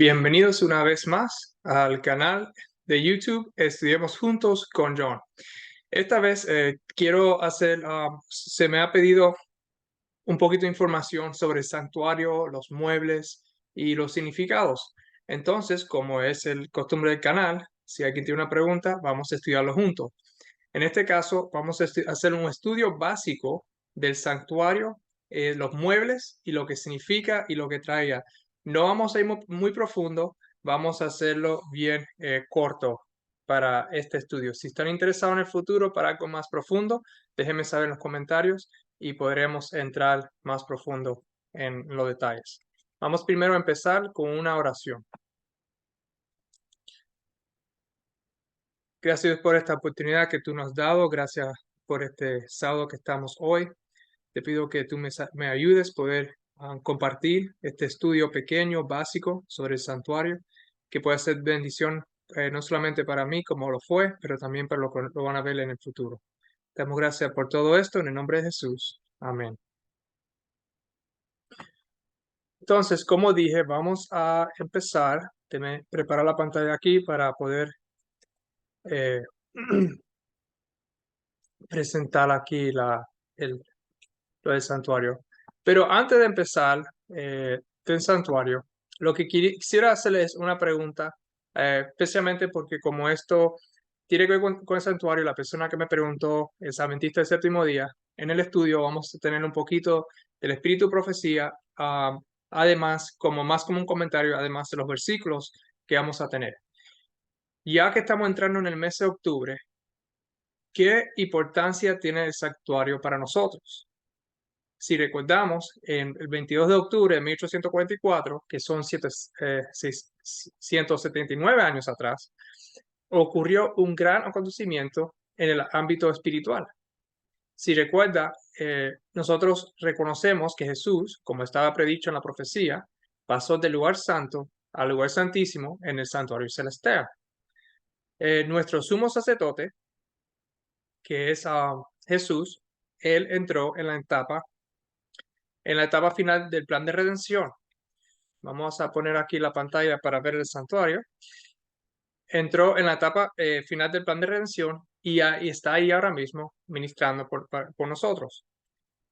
Bienvenidos una vez más al canal de YouTube Estudiemos Juntos con John. Esta vez quiero hacer, se me ha pedido un poquito de información sobre el santuario, los muebles y los significados. Entonces, como es el costumbre del canal, si alguien tiene una pregunta, vamos a estudiarlo juntos. En este caso, vamos a hacer un estudio básico del santuario, los muebles y lo que significa y lo que traiga. No vamos a ir muy profundo, vamos a hacerlo bien corto para este estudio. Si están interesados en el futuro para algo más profundo, déjenme saber en los comentarios y podremos entrar más profundo en los detalles. Vamos primero a empezar con una oración. Gracias por esta oportunidad que tú nos has dado. Gracias por este sábado que estamos hoy. Te pido que tú me ayudes a poder compartir este estudio pequeño, básico sobre el santuario, que pueda ser bendición no solamente para mí como lo fue, pero también para los que lo van a ver en el futuro. Te damos gracias por todo esto en el nombre de Jesús. Amén. Entonces, como dije, vamos a empezar. Déjame preparar la pantalla aquí para poder eh, presentar aquí lo del santuario. Pero antes de empezar del santuario, lo que quisiera hacerles una pregunta, especialmente porque como esto tiene que ver con el santuario, la persona que me preguntó es adventista del séptimo día. En el estudio vamos a tener un poquito del espíritu de profecía, además, más como un comentario, además de los versículos que vamos a tener. Ya que estamos entrando en el mes de octubre, ¿qué importancia tiene el santuario para nosotros? Si recordamos, en el 22 de octubre de 1844, que son 179 años atrás, ocurrió un gran acontecimiento en el ámbito espiritual. Si recuerda, nosotros reconocemos que Jesús, como estaba predicho en la profecía, pasó del lugar santo al lugar santísimo en el santuario celestial. Nuestro sumo sacerdote, que es Jesús, él entró en la etapa final del plan de redención. Vamos a poner aquí la pantalla para ver el santuario. Entró en la etapa final del plan de redención y está ahí ahora mismo ministrando por nosotros.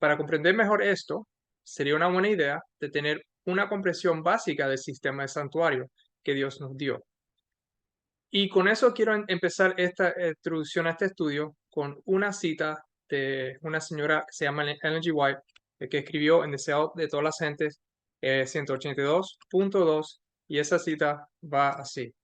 Para comprender mejor esto, sería una buena idea de tener una comprensión básica del sistema de santuario que Dios nos dio. Y con eso quiero empezar esta introducción a este estudio con una cita de una señora que se llama Ellen G. White, que escribió en Deseo de todas las gentes 182.2, y esa cita va así.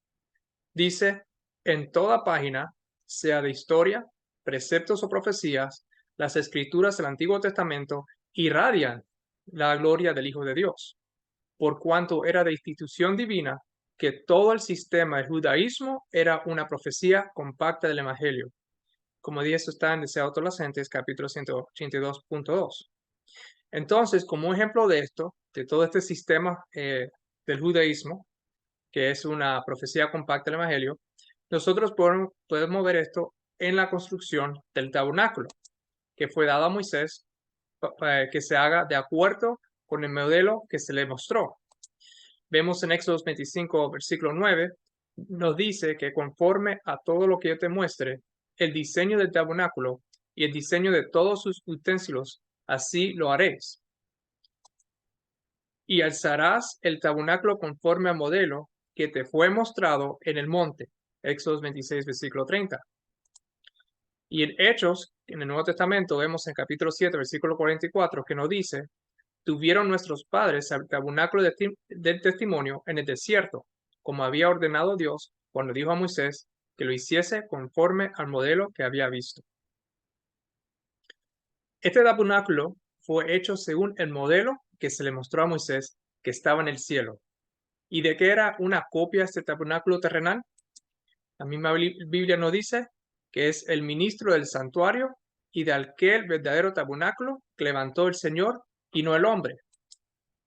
Dice, en toda página, sea de historia, preceptos o profecías, las escrituras del Antiguo Testamento irradian la gloria del Hijo de Dios, por cuanto era de institución divina que todo el sistema del judaísmo era una profecía compacta del Evangelio. Como dije, eso está en Deseo de todas las gentes, capítulo 182.2. Entonces, como un ejemplo de esto, de todo este sistema del judaísmo, que es una profecía compacta del Evangelio, nosotros podemos ver esto en la construcción del tabernáculo, que fue dado a Moisés para que se haga de acuerdo con el modelo que se le mostró. Vemos en Éxodo 25, versículo 9, nos dice que conforme a todo lo que yo te muestre, el diseño del tabernáculo y el diseño de todos sus utensilios, así lo haréis. Y alzarás el tabernáculo conforme al modelo que te fue mostrado en el monte. Éxodo 26, versículo 30. Y en Hechos, en el Nuevo Testamento, vemos en capítulo 7, versículo 44, que nos dice, tuvieron nuestros padres el tabernáculo del testimonio en el desierto, como había ordenado Dios cuando dijo a Moisés que lo hiciese conforme al modelo que había visto. Este tabernáculo fue hecho según el modelo que se le mostró a Moisés que estaba en el cielo. ¿Y de qué era una copia este tabernáculo terrenal? La misma Biblia nos dice que es el ministro del santuario y de aquel verdadero tabernáculo que levantó el Señor y no el hombre,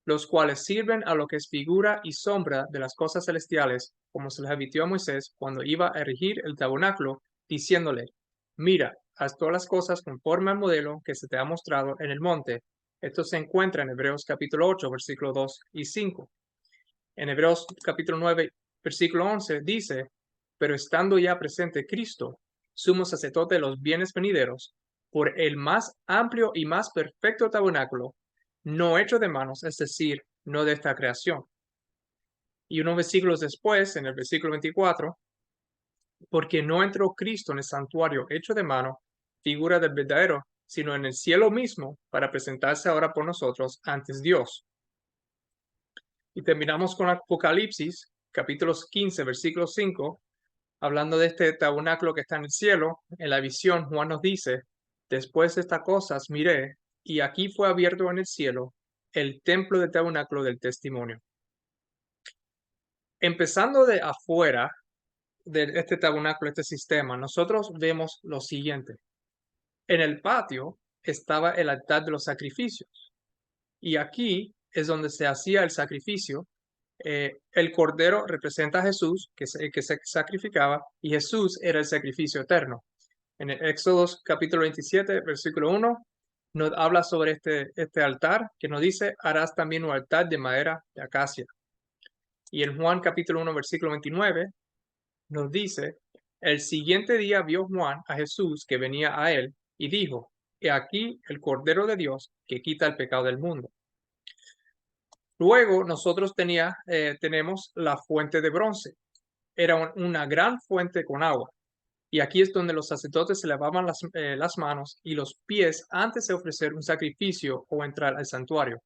los cuales sirven a lo que es figura y sombra de las cosas celestiales, como se les advirtió a Moisés cuando iba a erigir el tabernáculo, diciéndole, mira, haz todas las cosas conforme al modelo que se te ha mostrado en el monte. Esto se encuentra en Hebreos capítulo 8, versículos 2 y 5. En Hebreos capítulo 9, versículo 11 dice, pero estando ya presente Cristo, sumo sacerdote de los bienes venideros, por el más amplio y más perfecto tabernáculo, no hecho de manos, es decir, no de esta creación. Y unos versículos después, en el versículo 24, porque no entró Cristo en el santuario hecho de mano, figura del verdadero, sino en el cielo mismo, para presentarse ahora por nosotros ante Dios. Y terminamos con Apocalipsis, capítulos 15, versículo 5, hablando de este tabernáculo que está en el cielo. En la visión, Juan nos dice, después de estas cosas miré, y aquí fue abierto en el cielo el templo del tabernáculo del testimonio. Empezando de afuera de este tabernáculo, este sistema, nosotros vemos lo siguiente. En el patio estaba el altar de los sacrificios, y aquí es donde se hacía el sacrificio. El cordero representa a Jesús, que se sacrificaba, y Jesús era el sacrificio eterno. En el Éxodo capítulo 27, versículo 1, nos habla sobre este altar, que nos dice, harás también un altar de madera de acacia. Y en Juan capítulo 1, versículo 29, nos dice, el siguiente día vio Juan a Jesús que venía a él, y dijo, he aquí el Cordero de Dios que quita el pecado del mundo. Luego nosotros tenemos la fuente de bronce. Era una gran fuente con agua. Y aquí es donde los sacerdotes se lavaban las manos y los pies antes de ofrecer un sacrificio o entrar al santuario.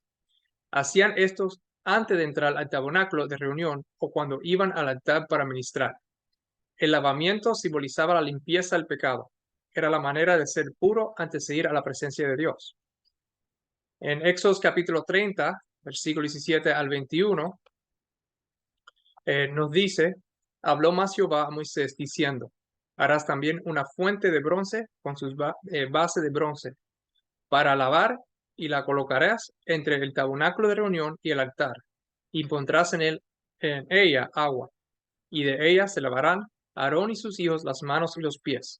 Hacían estos antes de entrar al tabernáculo de reunión o cuando iban al altar para ministrar. El lavamiento simbolizaba la limpieza del pecado. Era la manera de ser puro antes de ir a la presencia de Dios. En Éxodo capítulo 30, versículo 17 al 21, nos dice, habló más Jehová a Moisés diciendo, harás también una fuente de bronce con sus bases de bronce para lavar y la colocarás entre el tabernáculo de reunión y el altar y pondrás en ella agua y de ella se lavarán Aarón y sus hijos las manos y los pies.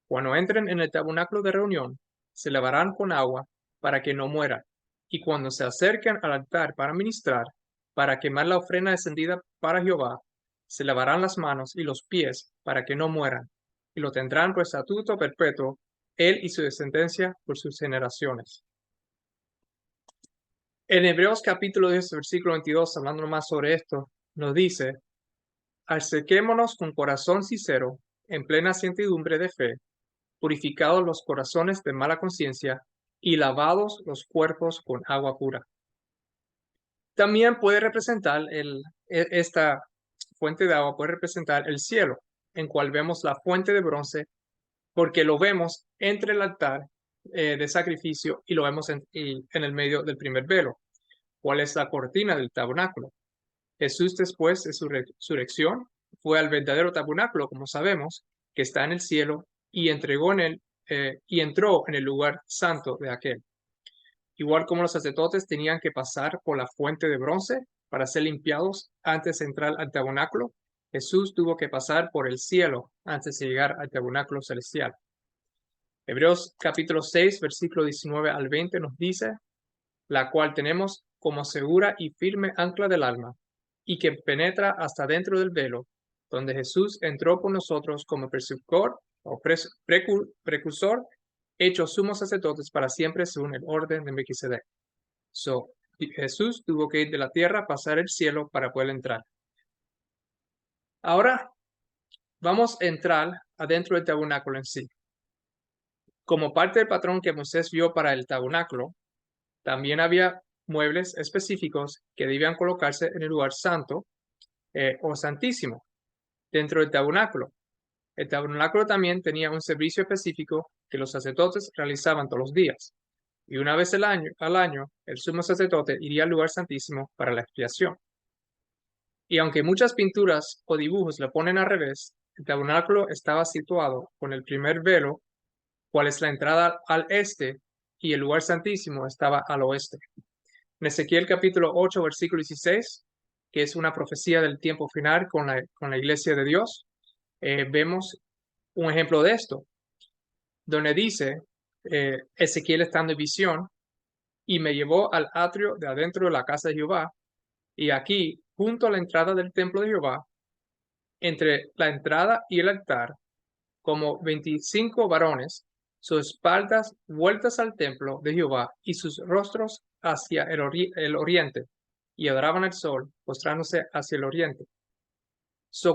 Cuando entren en el tabernáculo de reunión, se lavarán con agua para que no mueran. Y cuando se acerquen al altar para ministrar, para quemar la ofrenda encendida para Jehová, se lavarán las manos y los pies para que no mueran. Y lo tendrán por estatuto perpetuo, él y su descendencia por sus generaciones. En Hebreos capítulo 10, versículo 22, hablando más sobre esto, nos dice, acerquémonos con corazón sincero, en plena certidumbre de fe, purificados los corazones de mala conciencia y lavados los cuerpos con agua pura. También puede representar esta fuente de agua, puede representar el cielo, en cual vemos la fuente de bronce, porque lo vemos entre el altar de sacrificio y lo vemos en el medio del primer velo, cuál es la cortina del tabernáculo. Jesús, después de su resurrección, fue al verdadero tabernáculo, como sabemos, que está en el cielo, y entró en el lugar santo de aquel. Igual como los sacerdotes tenían que pasar por la fuente de bronce para ser limpiados antes de entrar al tabernáculo, Jesús tuvo que pasar por el cielo antes de llegar al tabernáculo celestial. Hebreos capítulo 6, versículo 19 al 20 nos dice, la cual tenemos como segura y firme ancla del alma, y que penetra hasta dentro del velo, donde Jesús entró por nosotros como precursor o precursor, hecho sumos sacerdotes para siempre según el orden de Melquisedec. Jesús tuvo que ir de la tierra, pasar el cielo para poder entrar. Ahora vamos a entrar adentro del tabernáculo en sí. Como parte del patrón que Moisés vio para el tabernáculo, también había muebles específicos que debían colocarse en el lugar santo o santísimo dentro del tabernáculo. El tabernáculo también tenía un servicio específico que los sacerdotes realizaban todos los días. Y una vez al año, el sumo sacerdote iría al lugar santísimo para la expiación. Y aunque muchas pinturas o dibujos lo ponen al revés, el tabernáculo estaba situado con el primer velo, cual es la entrada al este, y el lugar santísimo estaba al oeste. En Ezequiel capítulo 8, versículo 16, que es una profecía del tiempo final con la iglesia de Dios, vemos un ejemplo de esto, donde dice, Ezequiel estando en visión, y me llevó al atrio de adentro de la casa de Jehová, y aquí junto a la entrada del templo de Jehová, entre la entrada y el altar, como 25 varones, sus espaldas vueltas al templo de Jehová y sus rostros hacia el oriente, y adoraban al sol, postrándose hacia el oriente.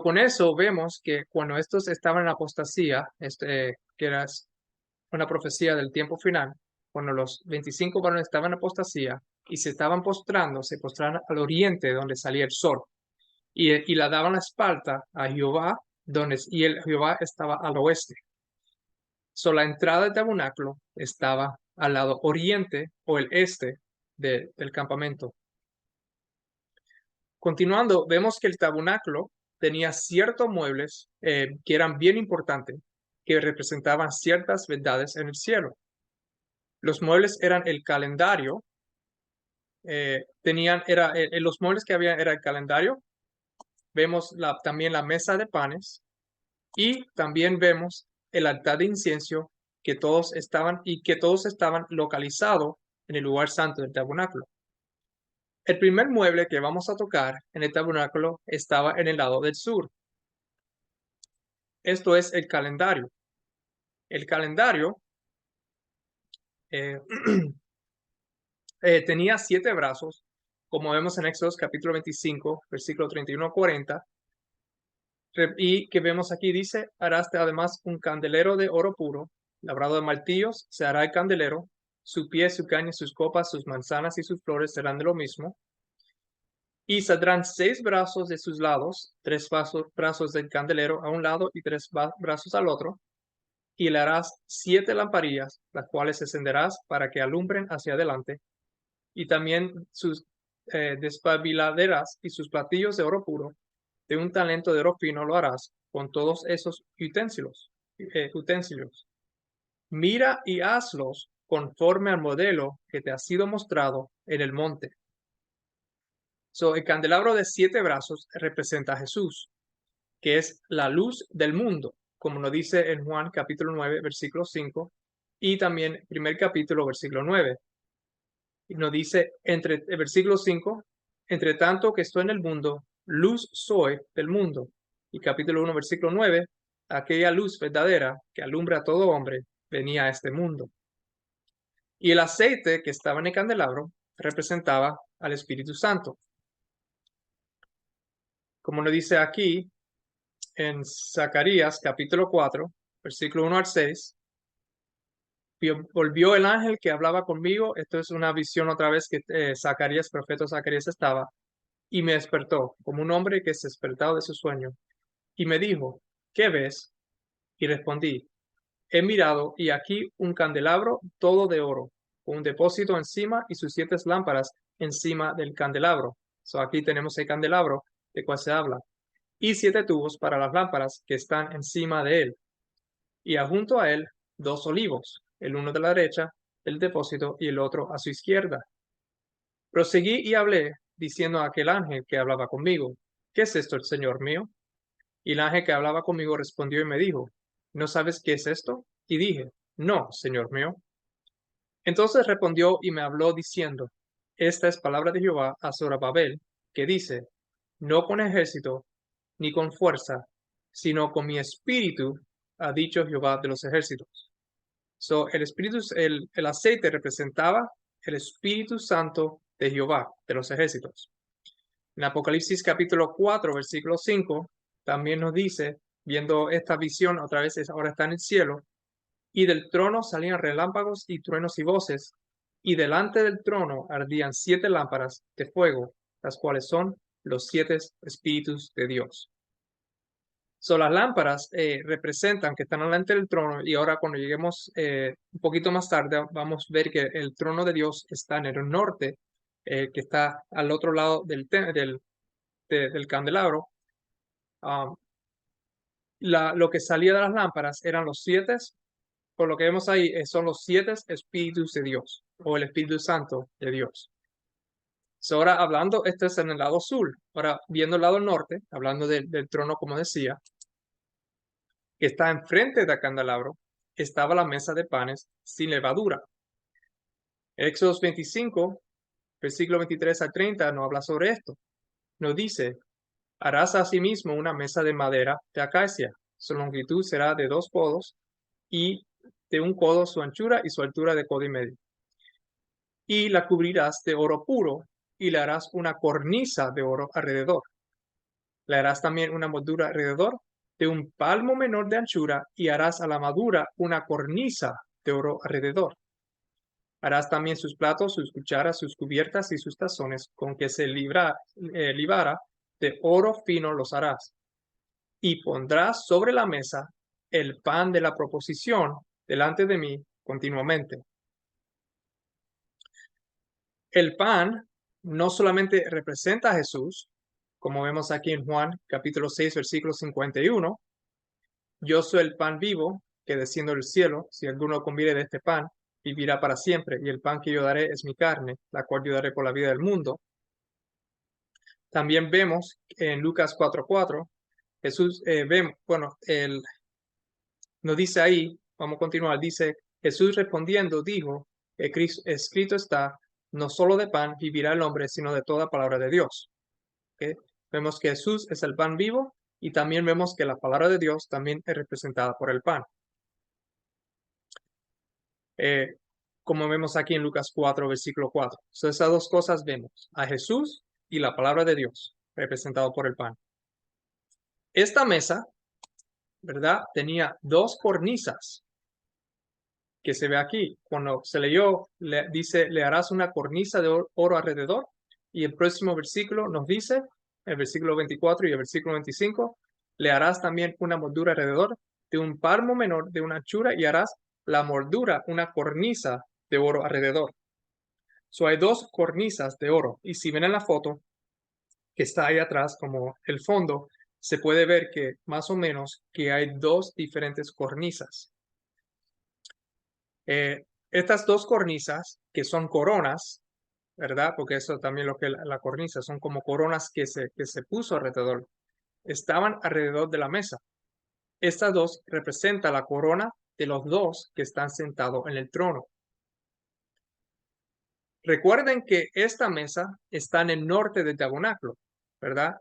Con eso vemos que cuando estos estaban en apostasía, que era una profecía del tiempo final, cuando los 25 varones estaban en apostasía y se estaban postrando, se postraban al oriente donde salía el sol, y la daban la espalda a Jehová, y el Jehová estaba al oeste. La entrada del tabernáculo estaba al lado oriente o el este del campamento. Continuando, vemos que el tabernáculo tenía ciertos muebles que eran bien importantes, que representaban ciertas verdades en el cielo. Los muebles eran el calendario, los muebles que había era el calendario. Vemos también la mesa de panes y también vemos el altar de incienso que todos estaban localizados en el lugar santo del tabernáculo. El primer mueble que vamos a tocar en el tabernáculo estaba en el lado del sur. Esto es el calendario. El calendario tenía 7 brazos, como vemos en Éxodo capítulo 25, versículo 31 a 40. Y que vemos aquí dice, harás además un candelero de oro puro, labrado de martillos, se hará el candelero, su pie, su caña, sus copas, sus manzanas y sus flores serán de lo mismo. Y saldrán 6 brazos de sus lados, 3 brazos del candelero a un lado y 3 brazos al otro. Y le harás 7 lamparillas, las cuales encenderás para que alumbren hacia adelante. Y también sus despabiladeras y sus platillos de oro puro, de un talento de oro fino lo harás con todos esos utensilios. Mira y hazlos conforme al modelo que te ha sido mostrado en el monte. El candelabro de 7 brazos representa a Jesús, que es la luz del mundo, como nos dice en Juan capítulo 9, versículo 5, y también primer capítulo, versículo 9. Y nos dice el versículo 5, entre tanto que estoy en el mundo, luz soy del mundo. Y capítulo 1, versículo 9, aquella luz verdadera que alumbra a todo hombre venía a este mundo. Y el aceite que estaba en el candelabro representaba al Espíritu Santo. Como nos dice aquí en Zacarías capítulo 4, versículo 1 al 6, volvió el ángel que hablaba conmigo. Esto es una visión otra vez que Zacarías, profeta Zacarías estaba, y me despertó como un hombre que se despertado de su sueño. Y me dijo, ¿qué ves? Y respondí, he mirado y aquí un candelabro todo de oro, con un depósito encima y sus 7 lámparas encima del candelabro. Aquí tenemos el candelabro de cual se habla. Y 7 tubos para las lámparas que están encima de él. Y junto a él 2 olivos, el uno de la derecha del depósito y el otro a su izquierda. Proseguí y hablé, diciendo a aquel ángel que hablaba conmigo, ¿qué es esto, el Señor mío? Y el ángel que hablaba conmigo respondió y me dijo, ¿no sabes qué es esto? Y dije, no, Señor mío. Entonces respondió y me habló diciendo, esta es palabra de Jehová a Zorobabel, que dice, no con ejército ni con fuerza, sino con mi espíritu, ha dicho Jehová de los ejércitos. El aceite representaba el Espíritu Santo de Jehová de los ejércitos. En Apocalipsis capítulo 4, versículo 5, también nos dice, viendo esta visión, otra vez ahora está en el cielo, y del trono salían relámpagos y truenos y voces, y delante del trono ardían 7 lámparas de fuego, las cuales son los 7 espíritus de Dios. Las lámparas representan que están delante del trono, y ahora cuando lleguemos un poquito más tarde vamos a ver que el trono de Dios está en el norte, que está al otro lado del candelabro. Lo que salía de las lámparas eran los 7, por lo que vemos ahí, son los 7 espíritus de Dios, o el Espíritu Santo de Dios. Ahora hablando, este es en el lado sur. Ahora viendo el lado norte, hablando del trono, como decía, que está enfrente del candelabro, estaba la mesa de panes sin levadura. Éxodo 25, versículo 23 al 30, nos habla sobre esto. nos dice, harás asimismo una mesa de madera de acacia. Su longitud será de 2 codos y de 1 codo su anchura y su altura de codo y medio. Y la cubrirás de oro puro y le harás una cornisa de oro alrededor. Le harás también una moldura alrededor de 1 palmo menor de anchura y harás a la madura una cornisa de oro alrededor. Harás también sus platos, sus cucharas, sus cubiertas y sus tazones con que se libara de oro fino los harás. Y pondrás sobre la mesa el pan de la proposición delante de mí continuamente. El pan no solamente representa a Jesús, como vemos aquí en Juan capítulo 6, versículo 51. Yo soy el pan vivo que desciendo del cielo. Si alguno comiere de este pan, vivirá para siempre. Y el pan que yo daré es mi carne, la cual yo daré por la vida del mundo. También vemos en Lucas 4:4, Jesús, nos dice ahí, vamos a continuar, dice, Jesús respondiendo dijo, escrito está, no solo de pan vivirá el hombre, sino de toda palabra de Dios. ¿Okay? Vemos que Jesús es el pan vivo y también vemos que la palabra de Dios también es representada por el pan. Como vemos aquí en Lucas 4, versículo 4. So, esas dos cosas vemos, a Jesús y la palabra de Dios, representado por el pan. Esta mesa, ¿verdad? Tenía 2 cornisas, que se ve aquí. Cuando se leyó, dice, le harás una cornisa de oro alrededor, y el próximo versículo nos dice, el versículo 24 y el versículo 25, le harás también una moldura alrededor de 1 palmo menor de una anchura y harás la moldura, una cornisa de oro alrededor. So, hay 2 cornisas de oro, y si ven en la foto que está ahí atrás como el fondo, se puede ver que más o menos que hay 2 diferentes cornisas. Estas 2 cornisas, que son coronas, ¿verdad? Porque eso también lo que la cornisa, son como coronas que se puso alrededor, estaban alrededor de la mesa. Estas 2 representan la corona de los 2 que están sentados en el trono. Recuerden que esta mesa está en el norte del tabernáculo, ¿verdad?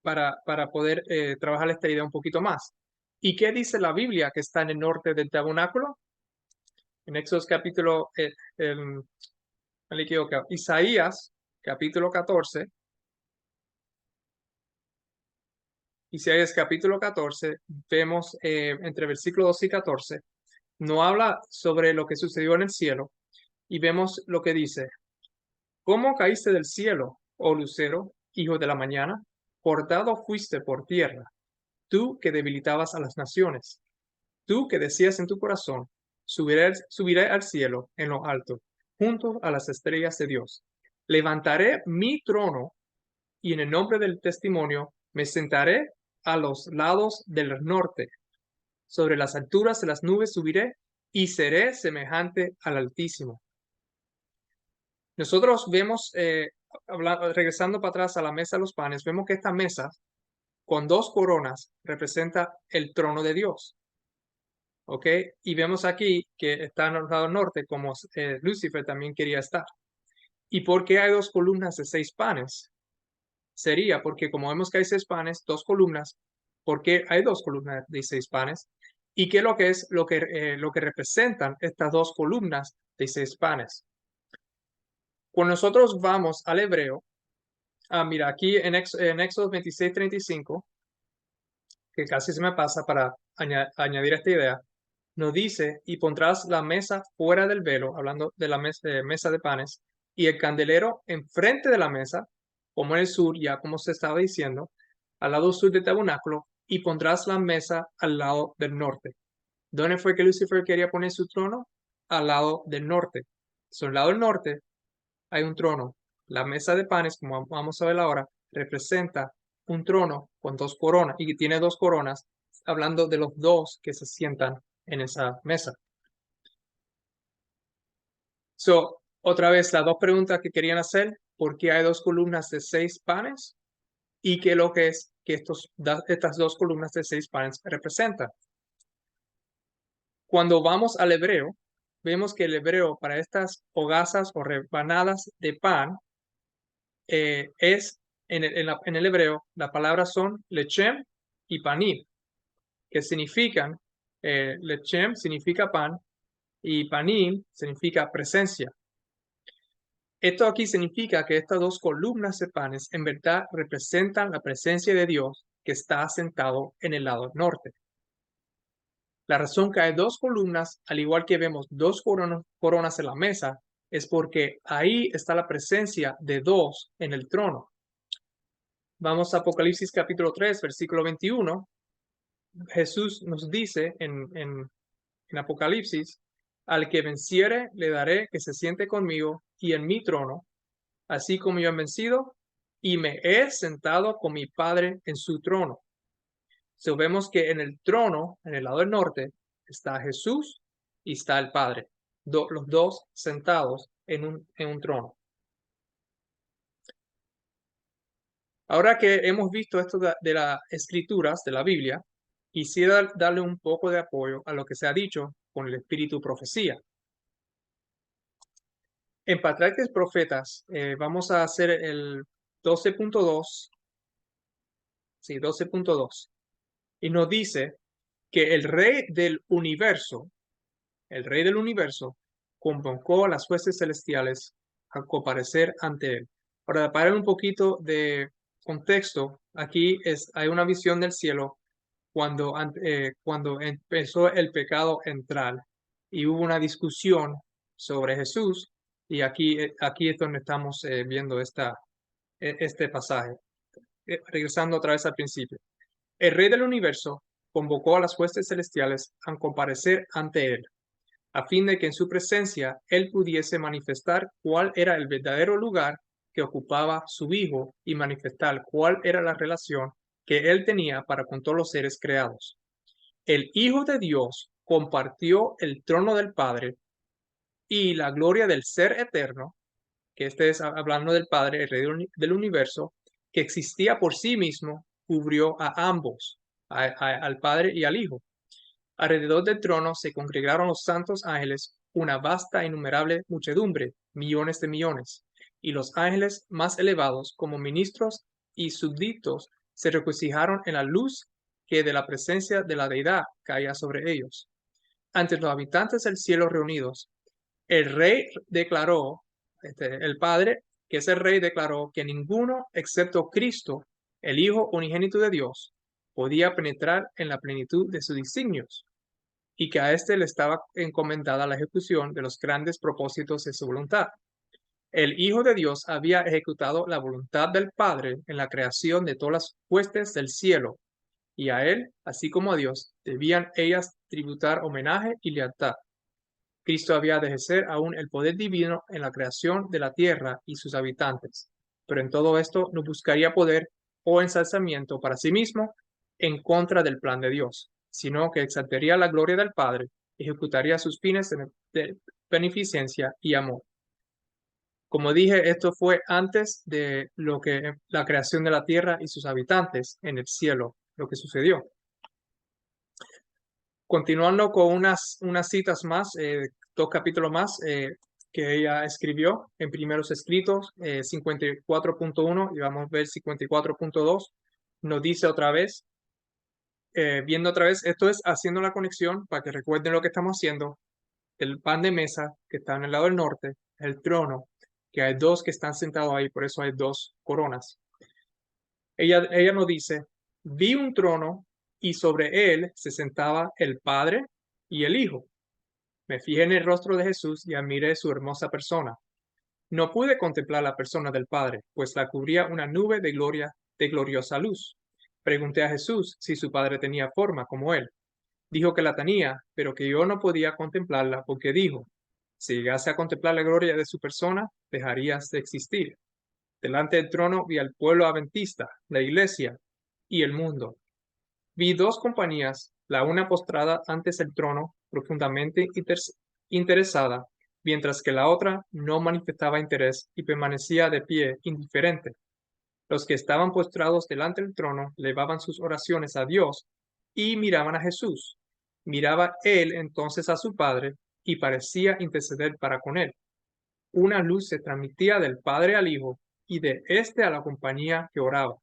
Para poder trabajar esta idea un poquito más. ¿Y qué dice la Biblia que está en el norte del tabernáculo? En Éxodo capítulo, Isaías capítulo 14. Isaías capítulo 14, vemos entre versículos 2 y 14, no habla sobre lo que sucedió en el cielo, y vemos lo que dice, ¿cómo caíste del cielo, oh lucero, hijo de la mañana? Cortado fuiste por tierra, tú que debilitabas a las naciones, tú que decías en tu corazón, subiré al cielo en lo alto, junto a las estrellas de Dios. Levantaré mi trono y en el nombre del testimonio me sentaré a los lados del norte. Sobre las alturas de las nubes subiré y seré semejante al Altísimo. Nosotros vemos, regresando para atrás a la mesa de los panes, vemos que esta mesa con 2 coronas representa el trono de Dios. ¿Ok? Y vemos aquí que está en el lado norte, como Lucifer también quería estar. ¿Y por qué hay 2 columnas de 6 panes? Sería porque como vemos que hay 6 panes, 2 columnas, porque hay 2 columnas de 6 panes, y qué es lo que representan estas 2 columnas de 6 panes. Cuando nosotros vamos al hebreo, mira, aquí en Éxodo 26:35, que casi se me pasa para añadir esta idea, nos dice, y pondrás la mesa fuera del velo, hablando de la mesa de panes, y el candelero enfrente de la mesa, como en el sur, ya como se estaba diciendo, al lado sur del tabernáculo, y pondrás la mesa al lado del norte. ¿Dónde fue que Lucifer quería poner su trono? Al lado del norte. Al lado del norte hay un trono. La mesa de panes, como vamos a ver ahora, representa un trono con 2 coronas, y tiene 2 coronas, hablando de los 2 que se sientan en esa mesa. So, otra vez, las 2 preguntas que querían hacer, ¿por qué hay 2 columnas de 6 panes? ¿Y qué es lo que es que estas 2 columnas de 6 panes representan? Cuando vamos al hebreo, vemos que el hebreo para estas hogazas o rebanadas de pan es en el hebreo, las palabras son lechem y panim, que significan, lechem significa pan y panim significa presencia. Esto aquí significa que estas dos columnas de panes en verdad representan la presencia de Dios que está sentado en el lado norte. La razón que hay dos columnas, al igual que vemos dos coronas en la mesa, es porque ahí está la presencia de dos en el trono. Vamos a Apocalipsis capítulo 3, versículo 21. Jesús nos dice en Apocalipsis, al que venciere le daré que se siente conmigo y en mi trono, así como yo he vencido y me he sentado con mi Padre en su trono. So, vemos que en el trono, en el lado del norte, está Jesús y está el Padre, los dos sentados en un trono. Ahora que hemos visto esto de las escrituras de la Biblia, quisiera darle un poco de apoyo a lo que se ha dicho con el espíritu profecía. En Patriarcas Profetas, vamos a hacer el 12.2, sí, 12.2, y nos dice que el rey del universo, convocó a las huestes celestiales a comparecer ante él. Para parar un poquito de contexto, aquí hay una visión del cielo cuando empezó el pecado a entrar y hubo una discusión sobre Jesús, y aquí es donde estamos viendo este pasaje. Regresando otra vez al principio. El rey del universo convocó a las huestes celestiales a comparecer ante él, a fin de que en su presencia él pudiese manifestar cuál era el verdadero lugar que ocupaba su Hijo y manifestar cuál era la relación que él tenía para con todos los seres creados. El Hijo de Dios compartió el trono del Padre y la gloria del Ser eterno, que este es hablando del Padre, el Rey del universo, que existía por sí mismo, cubrió a ambos, al Padre y al Hijo. Alrededor del trono se congregaron los santos ángeles, una vasta e innumerable muchedumbre, millones de millones, y los ángeles más elevados, como ministros y súbditos, se regocijaron en la luz que de la presencia de la deidad caía sobre ellos. Ante los habitantes del cielo reunidos, el rey declaró, el Padre, que es el rey, declaró que ninguno excepto Cristo, el Hijo unigénito de Dios, podía penetrar en la plenitud de sus designios, y que a éste le estaba encomendada la ejecución de los grandes propósitos de su voluntad. El Hijo de Dios había ejecutado la voluntad del Padre en la creación de todas las huestes del cielo, y a él, así como a Dios, debían ellas tributar homenaje y lealtad. Cristo había de ejercer aún el poder divino en la creación de la tierra y sus habitantes, pero en todo esto no buscaría poder o ensalzamiento para sí mismo en contra del plan de Dios, sino que exaltaría la gloria del Padre, ejecutaría sus fines de beneficencia y amor. Como dije, esto fue antes de la creación de la tierra y sus habitantes en el cielo, lo que sucedió. Continuando con unas citas más, dos capítulos más que ella escribió en primeros escritos, 54.1, y vamos a ver 54.2, nos dice otra vez, viendo otra vez, esto es haciendo la conexión para que recuerden lo que estamos haciendo, el pan de mesa que está en el lado del norte, el trono, que hay dos que están sentados ahí, por eso hay dos coronas. Ella nos dice, vi un trono y sobre él se sentaba el Padre y el Hijo. Me fijé en el rostro de Jesús y admiré su hermosa persona. No pude contemplar la persona del Padre, pues la cubría una nube de gloria, de gloriosa luz. Pregunté a Jesús si su Padre tenía forma como él. Dijo que la tenía, pero que yo no podía contemplarla porque dijo, si llegase a contemplar la gloria de su persona, dejarías de existir. Delante del trono vi al pueblo adventista, la iglesia y el mundo. Vi dos compañías, la una postrada antes del trono, profundamente interesada, mientras que la otra no manifestaba interés y permanecía de pie, indiferente. Los que estaban postrados delante del trono elevaban sus oraciones a Dios y miraban a Jesús. Miraba él entonces a su Padre y parecía interceder para con él. Una luz se transmitía del Padre al Hijo y de éste a la compañía que oraba.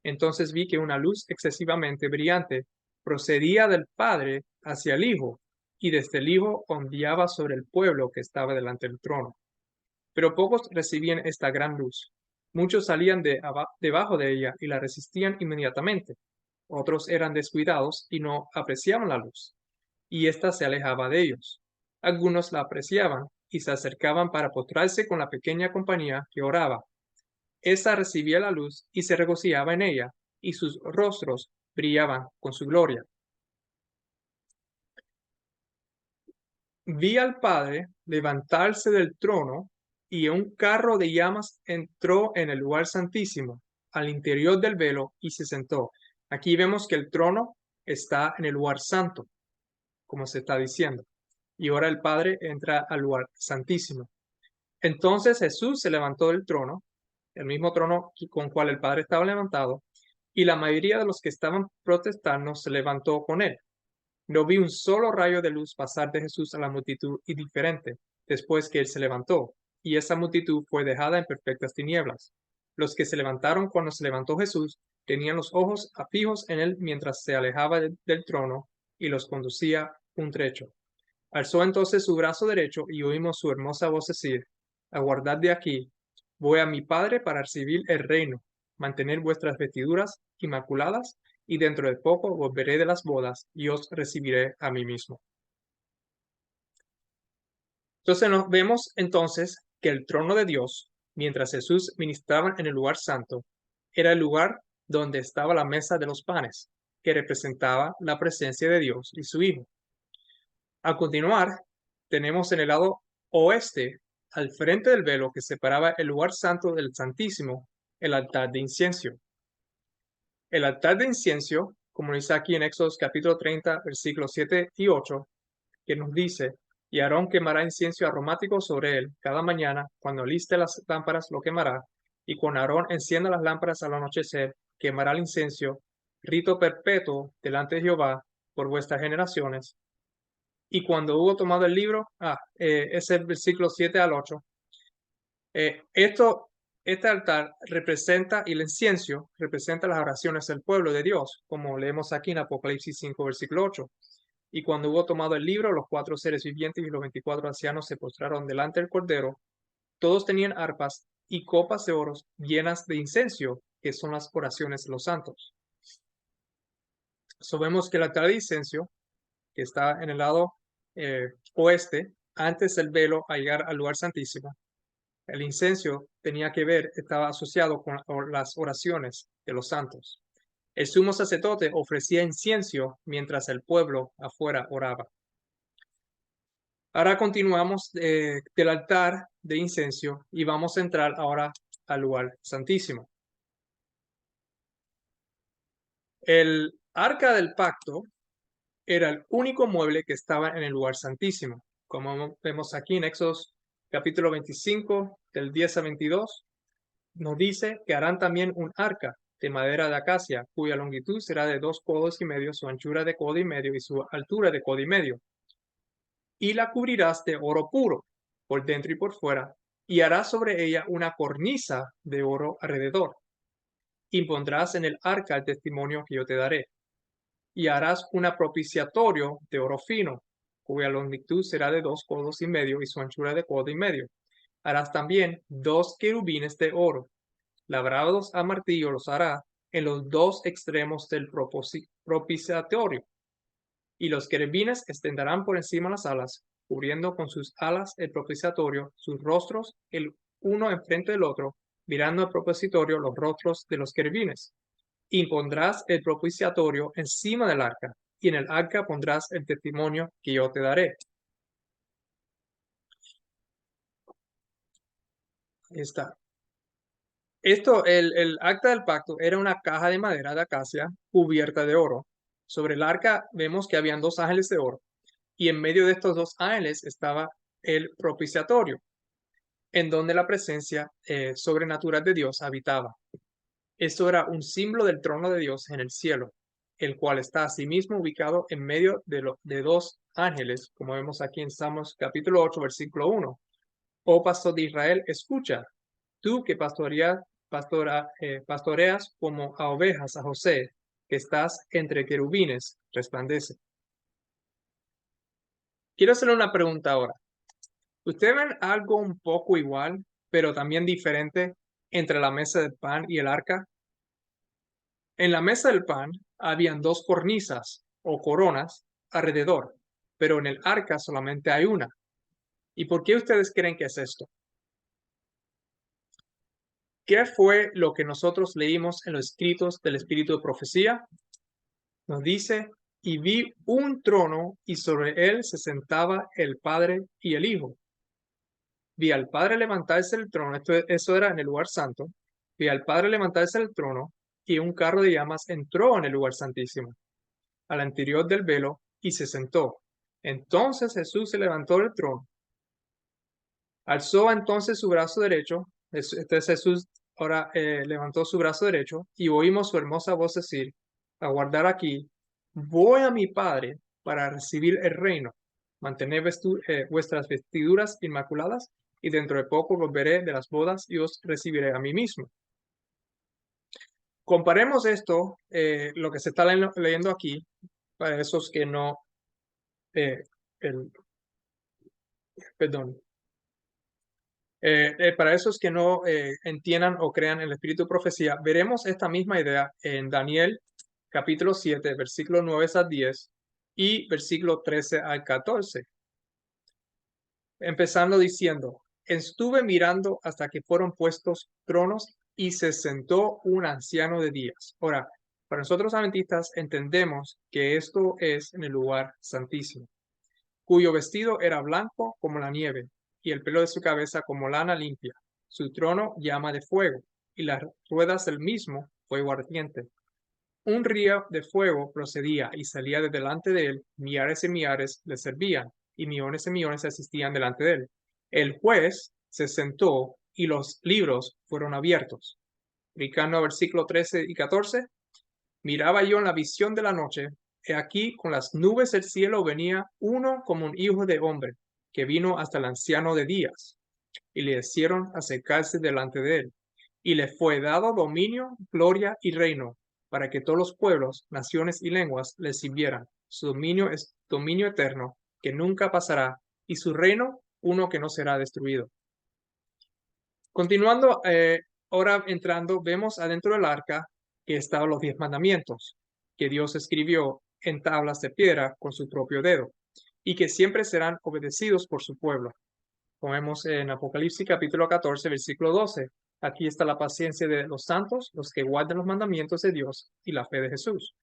Entonces vi que una luz excesivamente brillante procedía del Padre hacia el Hijo, y desde el Hijo ondeaba sobre el pueblo que estaba delante del trono. Pero pocos recibían esta gran luz. Muchos salían debajo de ella y la resistían inmediatamente. Otros eran descuidados y no apreciaban la luz, y ésta se alejaba de ellos. Algunos la apreciaban y se acercaban para postrarse con la pequeña compañía que oraba. Esa recibía la luz y se regocijaba en ella, y sus rostros brillaban con su gloria. Vi al Padre levantarse del trono, y un carro de llamas entró en el lugar santísimo, al interior del velo, y se sentó. Aquí vemos que el trono está en el lugar santo, como se está diciendo. Y ahora el Padre entra al lugar santísimo. Entonces Jesús se levantó del trono, el mismo trono con cual el Padre estaba levantado, y la mayoría de los que estaban protestando se levantó con él. No vi un solo rayo de luz pasar de Jesús a la multitud indiferente después que él se levantó, y esa multitud fue dejada en perfectas tinieblas. Los que se levantaron cuando se levantó Jesús tenían los ojos fijos en él mientras se alejaba del trono y los conducía un trecho. Alzó entonces su brazo derecho y oímos su hermosa voz decir: Aguardad de aquí, voy a mi Padre para recibir el reino, mantener vuestras vestiduras inmaculadas, y dentro de poco volveré de las bodas y os recibiré a mí mismo. Entonces nos vemos entonces que el trono de Dios, mientras Jesús ministraba en el lugar santo, era el lugar donde estaba la mesa de los panes, que representaba la presencia de Dios y su Hijo. A continuar, tenemos en el lado oeste, al frente del velo que separaba el lugar santo del Santísimo, el altar de incienso. El altar de incienso, como dice aquí en Éxodo capítulo 30, versículos 7 y 8, que nos dice: y Aarón quemará incienso aromático sobre él cada mañana, cuando aliste las lámparas lo quemará, y cuando Aarón encienda las lámparas al anochecer, quemará el incienso, rito perpetuo delante de Jehová por vuestras generaciones. Y cuando hubo tomado el libro, es el versículo 7 al 8. Este altar representa, y el incienso representa las oraciones del pueblo de Dios, como leemos aquí en Apocalipsis 5, versículo 8. Y cuando hubo tomado el libro, los 4 seres vivientes y los 24 ancianos se postraron delante del Cordero. Todos tenían arpas y copas de oro llenas de incienso, que son las oraciones de los santos. Vemos que el altar de incienso, que está en el lado oeste, antes del velo a llegar al lugar santísimo, el incienso estaba asociado con las oraciones de los santos. El sumo sacerdote ofrecía incienso mientras el pueblo afuera oraba. Ahora continuamos del altar de incienso y vamos a entrar ahora al lugar santísimo. El arca del pacto era el único mueble que estaba en el lugar santísimo. Como vemos aquí en Éxodo capítulo 25, del 10 a 22, nos dice que harán también un arca de madera de acacia, cuya longitud será de 2 codos y medio, su anchura de codo y medio y su altura de codo y medio. Y la cubrirás de oro puro, por dentro y por fuera, y harás sobre ella una cornisa de oro alrededor. Y pondrás en el arca el testimonio que yo te daré. Y harás un propiciatorio de oro fino, cuya longitud será de 2 codos y medio y su anchura de codo y medio. Harás también 2 querubines de oro, labrados a martillo los hará en los 2 extremos del propiciatorio. Y los querubines extenderán por encima las alas, cubriendo con sus alas el propiciatorio, sus rostros el uno enfrente del otro, mirando al propiciatorio los rostros de los querubines. Y pondrás el propiciatorio encima del arca, y en el arca pondrás el testimonio que yo te daré. Ahí está. El acta del pacto era una caja de madera de acacia cubierta de oro. Sobre el arca vemos que habían 2 ángeles de oro, y en medio de estos 2 ángeles estaba el propiciatorio, en donde la presencia sobrenatural de Dios habitaba. Esto era un símbolo del trono de Dios en el cielo, el cual está asimismo ubicado en medio de 2 ángeles, como vemos aquí en Salmos capítulo 8, versículo 1. Oh pastor de Israel, escucha. tú que pastoreas como a ovejas a José, que estás entre querubines, resplandece. Quiero hacerle una pregunta ahora. ¿Ustedes ven algo un poco igual, pero también diferente entre la mesa del pan y el arca? En la mesa del pan habían dos cornisas o coronas alrededor, pero en el arca solamente hay una. ¿Y por qué ustedes creen que es esto? ¿Qué fue lo que nosotros leímos en los escritos del Espíritu de Profecía? Nos dice, y vi un trono y sobre él se sentaba el Padre y el Hijo. Vi al Padre levantarse del trono, eso era en el lugar santo, vi al Padre levantarse del trono y un carro de llamas entró en el lugar santísimo, al interior del velo, y se sentó. Entonces Jesús se levantó del trono, alzó entonces su brazo derecho, entonces Jesús ahora levantó su brazo derecho y oímos su hermosa voz decir, aguardar aquí, voy a mi Padre para recibir el reino, mantened vuestras vestiduras inmaculadas y dentro de poco volveré de las bodas y os recibiré a mí mismo. Comparemos esto, lo que se está leyendo aquí, para esos que no, eh, perdón, para esos que no entiendan o crean en el espíritu de profecía, veremos esta misma idea en Daniel capítulo 7, versículos 9 a 10 y versículo 13 al 14. Empezando diciendo, estuve mirando hasta que fueron puestos tronos y se sentó un anciano de días. Ahora, para nosotros adventistas entendemos que esto es en el lugar santísimo, cuyo vestido era blanco como la nieve y el pelo de su cabeza como lana limpia. Su trono llama de fuego y las ruedas del mismo fuego ardiente. Un río de fuego procedía y salía de delante de él, millares y millares le servían, y millones asistían delante de él. El juez se sentó y los libros fueron abiertos. Brincando a versículo 13 y 14, miraba yo en la visión de la noche, he aquí con las nubes del cielo venía uno como un hijo de hombre, que vino hasta el anciano de días, y le hicieron acercarse delante de él, y le fue dado dominio, gloria y reino, para que todos los pueblos, naciones y lenguas le sirvieran. Su dominio es dominio eterno, que nunca pasará, y su reino uno que no será destruido. Continuando, ahora entrando, vemos adentro del arca que estaban los 10 mandamientos, que Dios escribió en tablas de piedra con su propio dedo, y que siempre serán obedecidos por su pueblo. Como vemos en Apocalipsis capítulo 14, versículo 12. Aquí está la paciencia de los santos, los que guardan los mandamientos de Dios y la fe de Jesús.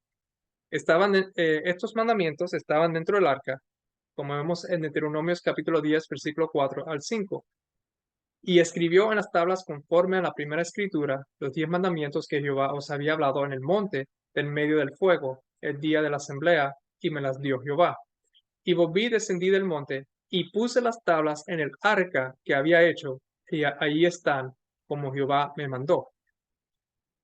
Estos mandamientos estaban dentro del arca, como vemos en Deuteronomios capítulo 10, versículo 4 al 5. Y escribió en las tablas conforme a la primera escritura los 10 mandamientos que Jehová os había hablado en el monte, en medio del fuego, el día de la asamblea, y me las dio Jehová. Y volví, descendí del monte, y puse las tablas en el arca que había hecho, y ahí están, como Jehová me mandó.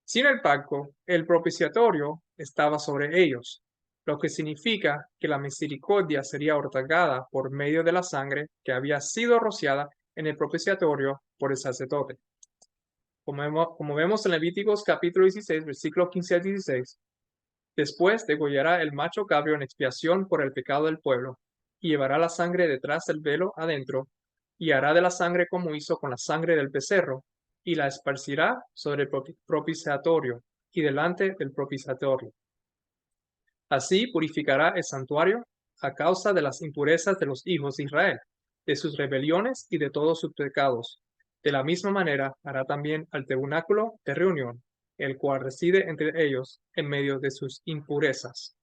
Sin el pacto, el propiciatorio estaba sobre ellos, lo que significa que la misericordia sería otorgada por medio de la sangre que había sido rociada en el propiciatorio por el sacerdote. Como vemos en Levíticos capítulo 16, versículo 15 al 16, después degollará el macho cabrio en expiación por el pecado del pueblo, y llevará la sangre detrás del velo adentro, y hará de la sangre como hizo con la sangre del becerro, y la esparcirá sobre el propiciatorio y delante del propiciatorio. Así purificará el santuario a causa de las impurezas de los hijos de Israel, de sus rebeliones y de todos sus pecados. De la misma manera hará también al tabernáculo de reunión, el cual reside entre ellos en medio de sus impurezas.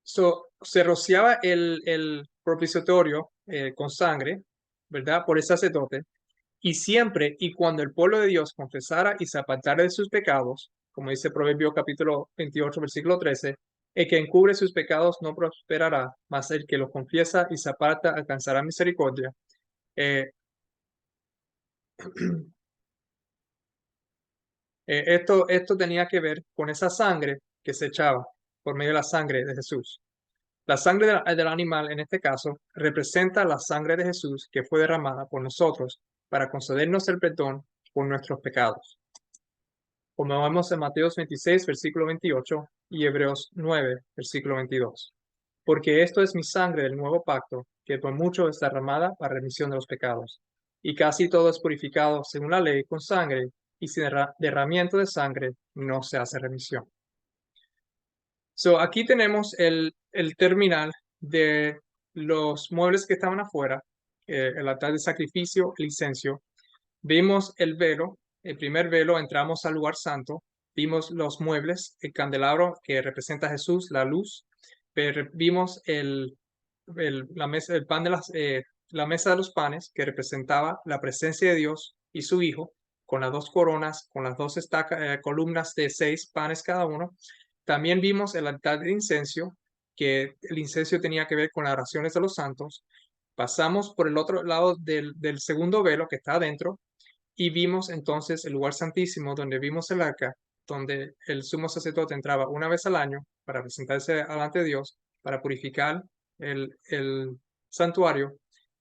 Se rociaba el propiciatorio con sangre, ¿verdad? Por el sacerdote, y siempre y cuando el pueblo de Dios confesara y se apartara de sus pecados, como dice Proverbio capítulo 28, versículo 13, el que encubre sus pecados no prosperará, mas el que los confiesa y se aparta alcanzará misericordia. Esto tenía que ver con esa sangre que se echaba por medio de la sangre de Jesús. La sangre del animal, en este caso, representa la sangre de Jesús que fue derramada por nosotros para concedernos el perdón por nuestros pecados. Como vemos en Mateo 26, versículo 28 y Hebreos 9, versículo 22. Porque esto es mi sangre del nuevo pacto, que por mucho es derramada para remisión de los pecados. Y casi todo es purificado según la ley con sangre, y sin derramamiento de sangre no se hace remisión. Aquí tenemos el terminal de los muebles que estaban afuera, el altar de sacrificio, el incienso. Vimos el velo, el primer velo, entramos al lugar santo, vimos los muebles, el candelabro que representa a Jesús, la luz, vimos la mesa, el pan de la mesa de los panes que representaba la presencia de Dios y su Hijo, con las dos coronas, con las dos columnas de 6 panes cada uno. También vimos el altar de incienso, que el incienso tenía que ver con las oraciones de los santos. Pasamos por el otro lado del segundo velo que está adentro y vimos entonces el lugar santísimo donde vimos el arca, donde el sumo sacerdote entraba una vez al año para presentarse delante de Dios, para purificar el santuario.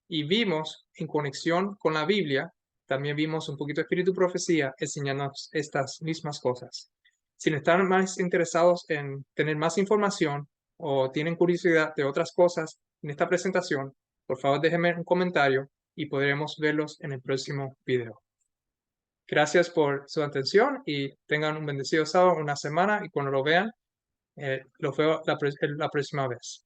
Y vimos en conexión con la Biblia, también vimos un poquito de espíritu y profecía enseñándonos estas mismas cosas. Si están más interesados en tener más información o tienen curiosidad de otras cosas en esta presentación, por favor déjenme un comentario y podremos verlos en el próximo video. Gracias por su atención y tengan un bendecido sábado, una semana, y cuando lo vean, los veo la próxima vez.